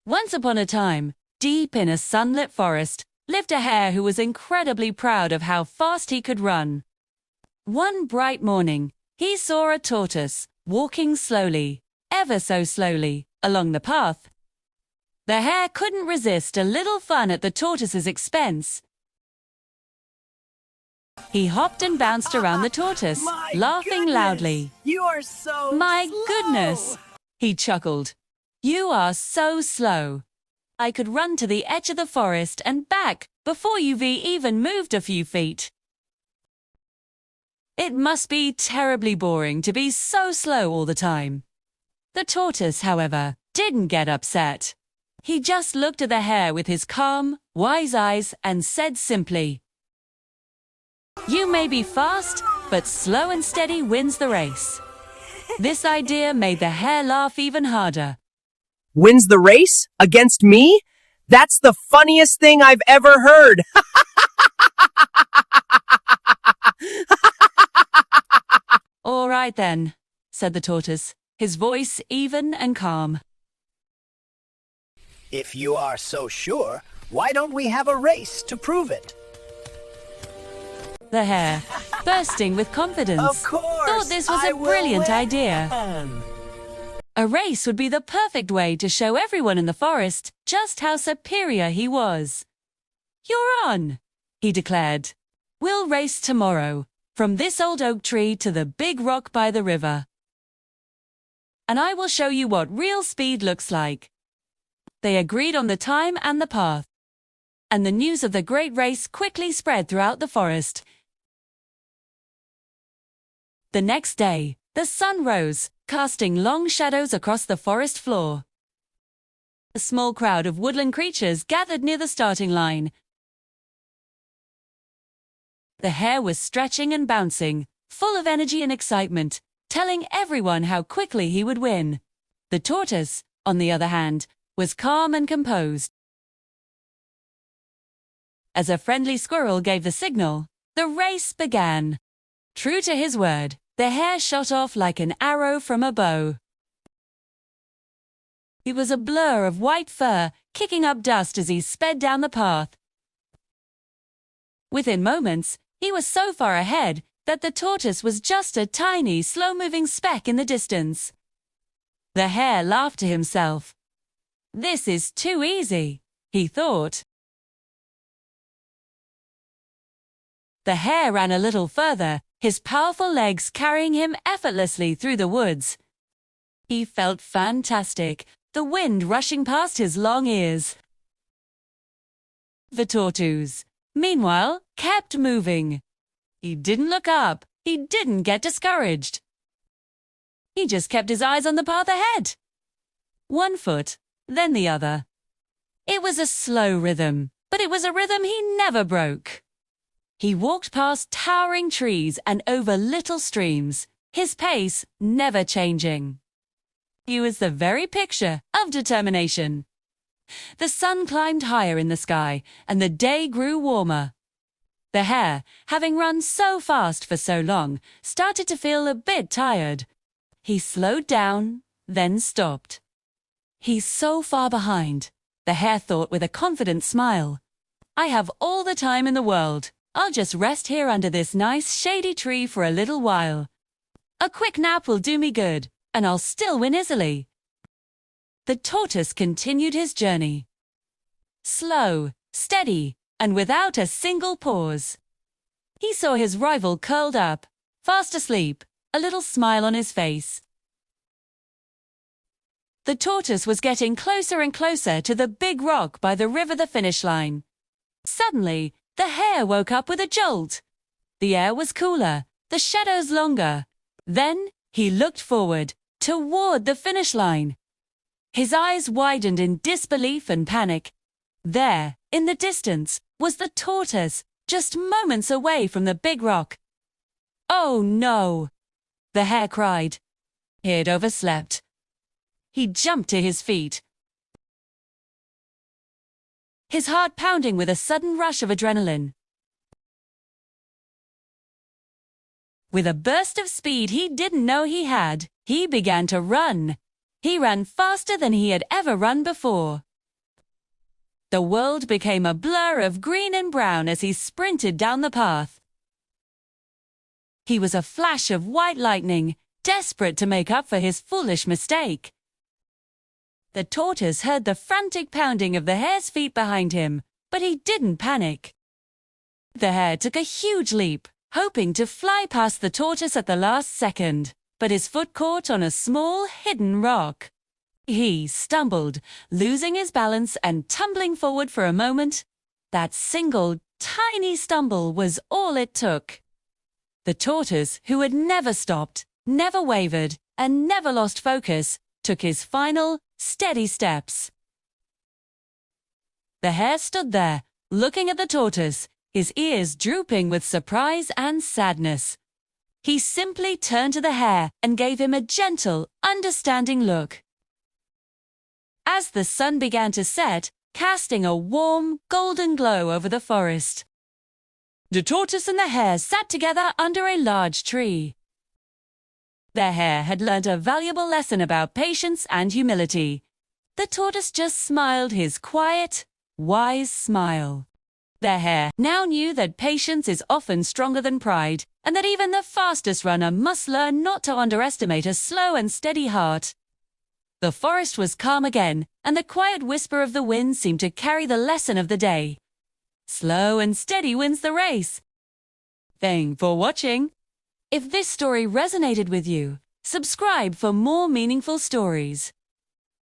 Once upon a time, deep in a sunlit forest, lived a hare who was incredibly proud of how fast he could run. One bright morning, he saw a tortoise walking slowly, ever so slowly, along the path. The hare couldn't resist a little fun at the tortoise's expense. He hopped and bounced around the tortoise, laughing loudly. You are so "My slow. goodness," he chuckled. "You are so slow. I could run to the edge of the forest and back before you've even moved a few feet. It must be terribly boring to be so slow all the time." The tortoise, however, didn't get upset. He just looked at the hare with his calm, wise eyes and said simply, "You may be fast, but slow and steady wins the race." This idea made the hare laugh even harder. Wins the race? Against me? That's the funniest thing I've ever heard. "All right then," said the tortoise, his voice even and calm. If you are so sure, why don't we have a race to prove it? The hare, bursting with confidence, Of course, thought this was I a will brilliant win. idea. A race would be the perfect way to show everyone in the forest just how superior he was. "You're on," he declared. "We'll race tomorrow, from this old oak tree to the big rock by the river. And I will show you what real speed looks like." They agreed on the time and the path, and the news of the great race quickly spread throughout the forest. The next day, the sun rose, casting long shadows across the forest floor. A small crowd of woodland creatures gathered near the starting line. The hare was stretching and bouncing, full of energy and excitement, telling everyone how quickly he would win. The tortoise, on the other hand, was calm and composed. As a friendly squirrel gave the signal, the race began. True to his word, the hare shot off like an arrow from a bow. He was a blur of white fur, kicking up dust as he sped down the path. Within moments, he was so far ahead that the tortoise was just a tiny, slow-moving speck in the distance. The hare laughed to himself. "This is too easy," he thought. The hare ran a little further, his powerful legs carrying him effortlessly through the woods. He felt fantastic, the wind rushing past his long ears. The tortoise, meanwhile, kept moving. He didn't look up, he didn't get discouraged. He just kept his eyes on the path ahead. One foot, then the other. It was a slow rhythm, but it was a rhythm he never broke. He walked past towering trees and over little streams, his pace never changing. He was the very picture of determination. The sun climbed higher in the sky, and the day grew warmer. The hare, having run so fast for so long, started to feel a bit tired. He slowed down, then stopped. "He's so far behind," the hare thought with a confident smile. "I have all the time in the world. I'll just rest here under this nice shady tree for a little while. A quick nap will do me good, and I'll still win easily." The tortoise continued his journey. Slow, steady, and without a single pause. He saw his rival curled up, fast asleep, a little smile on his face. The tortoise was getting closer and closer to the big rock by the river, the finish line. Suddenly, the hare woke up with a jolt. The air was cooler, the shadows longer. Then he looked forward, toward the finish line. His eyes widened in disbelief and panic. There, in the distance, was the tortoise, just moments away from the big rock. "Oh no!" the hare cried. He'd overslept. He jumped to his feet, his heart pounding with a sudden rush of adrenaline. With a burst of speed he didn't know he had, he began to run. He ran faster than he had ever run before. The world became a blur of green and brown as he sprinted down the path. He was a flash of white lightning, desperate to make up for his foolish mistake. The tortoise heard the frantic pounding of the hare's feet behind him, but he didn't panic. The hare took a huge leap, hoping to fly past the tortoise at the last second, but his foot caught on a small, hidden rock. He stumbled, losing his balance and tumbling forward for a moment. That single, tiny stumble was all it took. The tortoise, who had never stopped, never wavered, and never lost focus, took his final, steady steps. The hare stood there, looking at the tortoise, his ears drooping with surprise and sadness. He simply turned to the hare and gave him a gentle, understanding look. As the sun began to set, casting a warm, golden glow over the forest, the tortoise and the hare sat together under a large tree. The hare had learned a valuable lesson about patience and humility. The tortoise just smiled his quiet, wise smile. The hare now knew that patience is often stronger than pride, and that even the fastest runner must learn not to underestimate a slow and steady heart. The forest was calm again, and the quiet whisper of the wind seemed to carry the lesson of the day. Slow and steady wins the race. Thanks for watching. If this story resonated with you, subscribe for more meaningful stories.